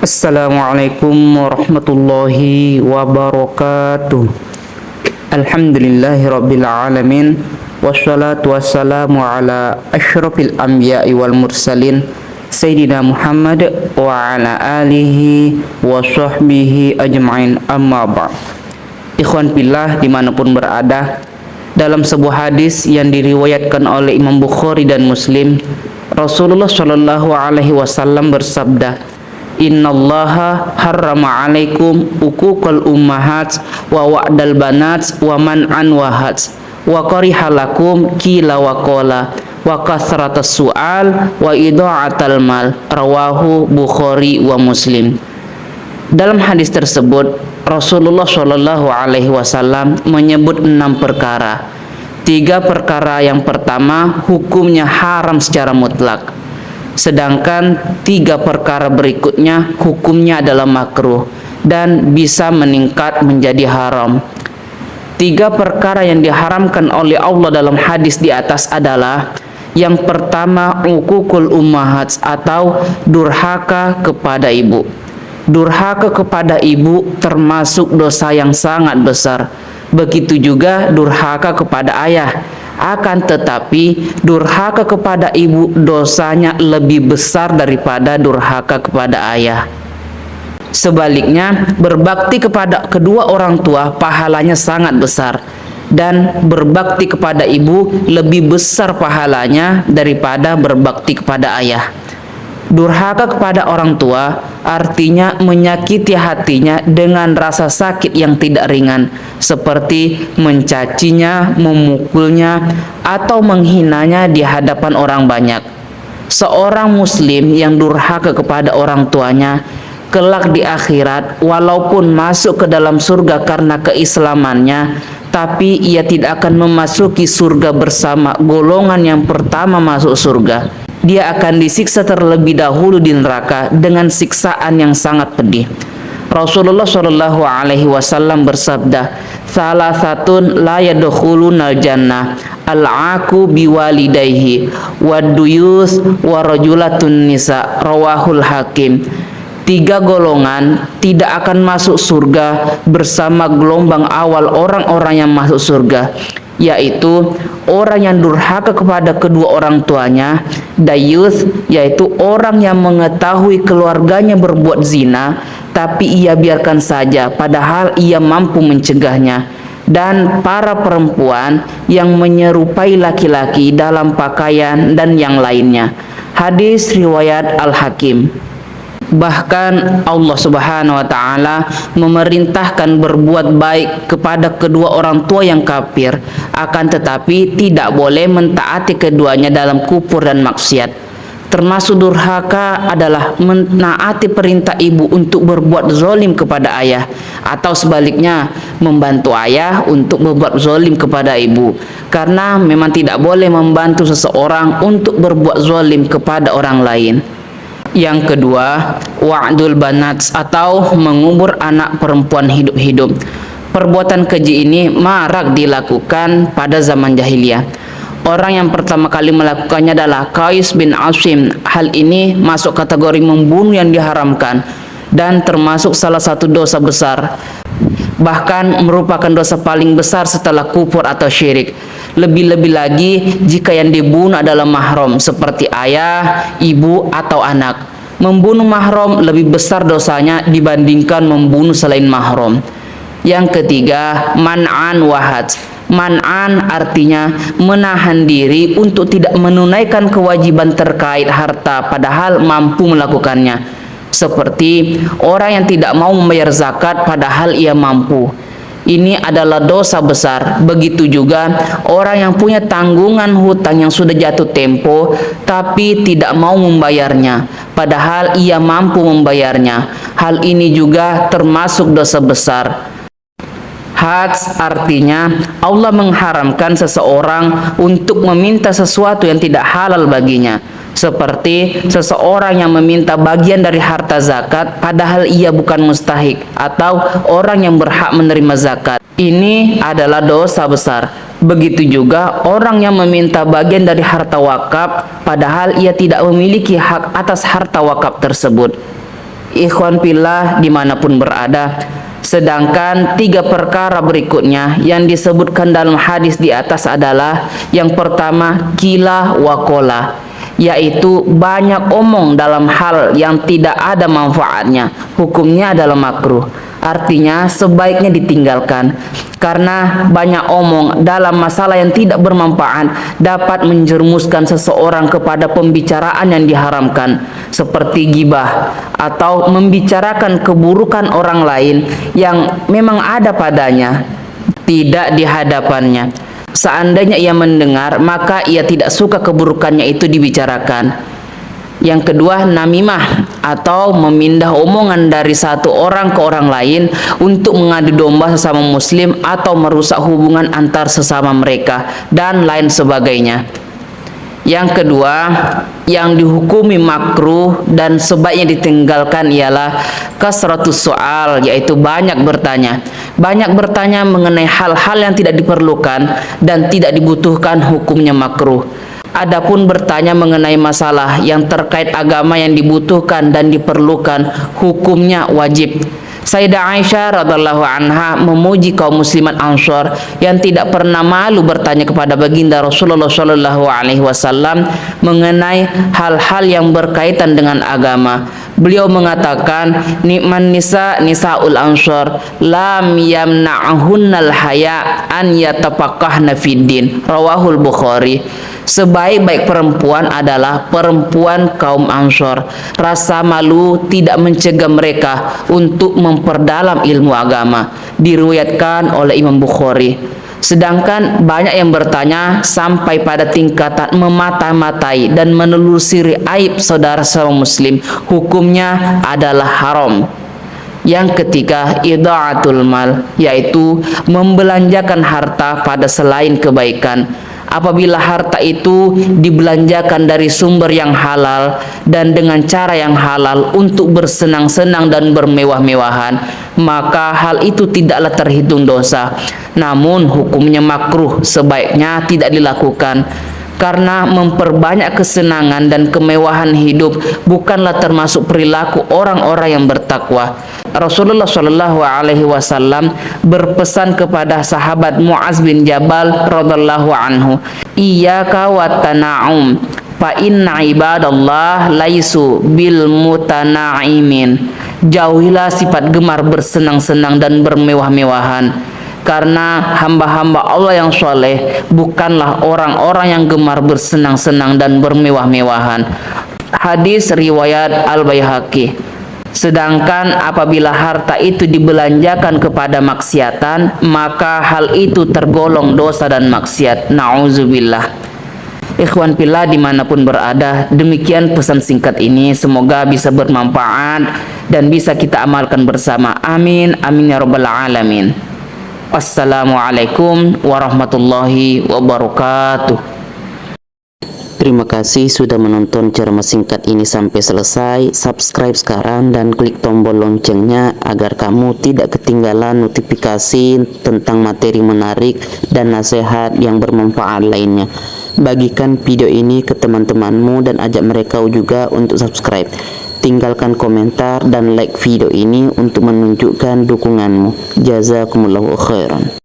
Assalamualaikum warahmatullahi wabarakatuh. Alhamdulillahi rabbil alamin. Wassalatu wassalamu ala asyrafil anbiya'i wal mursalin Sayyidina Muhammad wa ala alihi wa sahbihi ajma'in, amma ba'd. Ikhwan fillah dimanapun berada, dalam sebuah hadis yang diriwayatkan oleh Imam Bukhari dan Muslim, Rasulullah Shallallahu Alaihi Wasallam bersabda, Innallaha harrama alaikum uquqal ummahat wa wa'dal banat wa man'an wahat wa karihalakum kila wa qala wa kasratas su'al wa idha'atal mal, rawahu Bukhari wa Muslim. Dalam hadis tersebut Rasulullah Shallallahu Alaihi Wasallam menyebut 6 perkara. 3 perkara yang pertama hukumnya haram secara mutlak, sedangkan 3 perkara berikutnya hukumnya adalah makruh dan bisa meningkat menjadi haram. 3 perkara yang diharamkan oleh Allah dalam hadis di atas adalah: yang pertama, uququl ummahat atau durhaka kepada ibu. Durhaka kepada ibu termasuk dosa yang sangat besar. Begitu juga durhaka kepada ayah. Akan tetapi durhaka kepada ibu dosanya lebih besar daripada durhaka kepada ayah. Sebaliknya, berbakti kepada kedua orang tua pahalanya sangat besar, dan berbakti kepada ibu lebih besar pahalanya daripada berbakti kepada ayah. Durhaka kepada orang tua artinya menyakiti hatinya dengan rasa sakit yang tidak ringan, seperti mencacinya, memukulnya, atau menghinanya di hadapan orang banyak. Seorang muslim yang durhaka kepada orang tuanya kelak di akhirat, walaupun masuk ke dalam surga karena keislamannya, tapi ia tidak akan memasuki surga bersama golongan yang pertama masuk surga. Dia akan disiksa terlebih dahulu di neraka dengan siksaan yang sangat pedih. Rasulullah Shallallahu Alaihi Wasallam bersabda, "Salasatun la yadkhulunal jannah, al-aqu biwalidayhi, wad-duyus wa rajulatun nisa." Rawahul Hakim. 3 golongan tidak akan masuk surga bersama gelombang awal orang-orang yang masuk surga, yaitu orang yang durhaka kepada kedua orang tuanya, dayuth, yaitu orang yang mengetahui keluarganya berbuat zina tapi ia biarkan saja padahal ia mampu mencegahnya, dan para perempuan yang menyerupai laki-laki dalam pakaian dan yang lainnya. Hadis riwayat Al-Hakim. Bahkan Allah Subhanahu wa taala memerintahkan berbuat baik kepada kedua orang tua yang kafir, akan tetapi tidak boleh mentaati keduanya dalam kufur dan maksiat. Termasuk durhaka adalah menaati perintah ibu untuk berbuat zalim kepada ayah, atau sebaliknya membantu ayah untuk berbuat zalim kepada ibu, karena memang tidak boleh membantu seseorang untuk berbuat zalim kepada orang lain. Yang kedua, wa'dul banat atau mengubur anak perempuan hidup-hidup. Perbuatan keji ini marak dilakukan pada zaman jahiliyah. Orang yang pertama kali melakukannya adalah Qais bin Asim. Hal ini masuk kategori membunuh yang diharamkan dan termasuk salah satu dosa besar, bahkan merupakan dosa paling besar setelah kufur atau syirik. Lebih-lebih lagi jika yang dibunuh adalah mahram seperti ayah, ibu, atau anak. Membunuh mahram lebih besar dosanya dibandingkan membunuh selain mahram. Yang ketiga, man'an wahat. Man'an artinya menahan diri untuk tidak menunaikan kewajiban terkait harta padahal mampu melakukannya, seperti orang yang tidak mau membayar zakat padahal ia mampu. Ini adalah dosa besar. Begitu juga orang yang punya tanggungan hutang yang sudah jatuh tempo tapi tidak mau membayarnya padahal ia mampu membayarnya. Hal ini juga termasuk dosa besar. Hats artinya Allah mengharamkan seseorang untuk meminta sesuatu yang tidak halal baginya, seperti seseorang yang meminta bagian dari harta zakat padahal ia bukan mustahik, atau orang yang berhak menerima zakat. Ini adalah dosa besar. Begitu juga orang yang meminta bagian dari harta wakaf padahal ia tidak memiliki hak atas harta wakaf tersebut. Ikhwan fillah dimanapun berada, sedangkan 3 perkara berikutnya yang disebutkan dalam hadis di atas adalah yang pertama kila wa kola, yaitu banyak omong dalam hal yang tidak ada manfaatnya. Hukumnya adalah makruh, artinya sebaiknya ditinggalkan. Karena banyak omong dalam masalah yang tidak bermanfaat dapat menjerumuskan seseorang kepada pembicaraan yang diharamkan, seperti gibah atau membicarakan keburukan orang lain yang memang ada padanya, tidak di hadapannya. Seandainya ia mendengar, maka ia tidak suka keburukannya itu dibicarakan. Yang kedua, namimah atau memindah omongan dari satu orang ke orang lain untuk mengadu domba sesama muslim atau merusak hubungan antar sesama mereka dan lain sebagainya. Yang kedua, yang dihukumi makruh dan sebaiknya ditinggalkan ialah kasratus soal, yaitu banyak bertanya. Banyak bertanya mengenai hal-hal yang tidak diperlukan dan tidak dibutuhkan, hukumnya makruh. Adapun bertanya mengenai masalah yang terkait agama yang dibutuhkan dan diperlukan, hukumnya wajib. Sayyidah Aisyah radhiallahu anha memuji kaum muslimat Ansor yang tidak pernah malu bertanya kepada baginda Rasulullah sallallahu alaihi wasallam mengenai hal-hal yang berkaitan dengan agama. Beliau mengatakan, nikman nisaul Ansor lam yamna'hunnal haya an yatafaqahna fid din. Rawahul Bukhari. Sebaik-baik perempuan adalah perempuan kaum Ansor. Rasa malu tidak mencegah mereka untuk memperdalam ilmu agama. Diriwayatkan oleh Imam Bukhari. Sedangkan banyak yang bertanya sampai pada tingkatan memata-matai dan menelusuri aib saudara sama muslim, hukumnya adalah haram. Yang ketiga, idha'atul mal, yaitu membelanjakan harta pada selain kebaikan. Apabila harta itu dibelanjakan dari sumber yang halal dan dengan cara yang halal untuk bersenang-senang dan bermewah-mewahan, maka hal itu tidaklah terhitung dosa. Namun hukumnya makruh, sebaiknya tidak dilakukan. Karena memperbanyak kesenangan dan kemewahan hidup bukanlah termasuk perilaku orang-orang yang bertakwa. Rasulullah Shallallahu Alaihi Wasallam berpesan kepada sahabat Muaz bin Jabal radhiallahu anhu, iyyaka wa tana'um fa inna ibadallah laisu bil mutanaimin. Jauhilah sifat gemar bersenang-senang dan bermewah-mewahan, karena hamba-hamba Allah yang soleh bukanlah orang-orang yang gemar bersenang-senang dan bermewah-mewahan. Hadis riwayat Al-Baihaqi. Sedangkan apabila harta itu dibelanjakan kepada maksiatan, maka hal itu tergolong dosa dan maksiat. Na'udzubillah. Ikhwan fillah dimanapun berada, demikian pesan singkat ini, semoga bisa bermanfaat dan bisa kita amalkan bersama. Amin, amin ya rabbal alamin. Wassalamualaikum warahmatullahi wabarakatuh. Terima kasih sudah menonton ceramah singkat ini sampai selesai. Subscribe sekarang dan klik tombol loncengnya agar kamu tidak ketinggalan notifikasi tentang materi menarik dan nasihat yang bermanfaat lainnya. Bagikan video ini ke teman-temanmu dan ajak mereka juga untuk subscribe. Tinggalkan komentar dan like video ini untuk menunjukkan dukunganmu. Jazakumullahu khairan.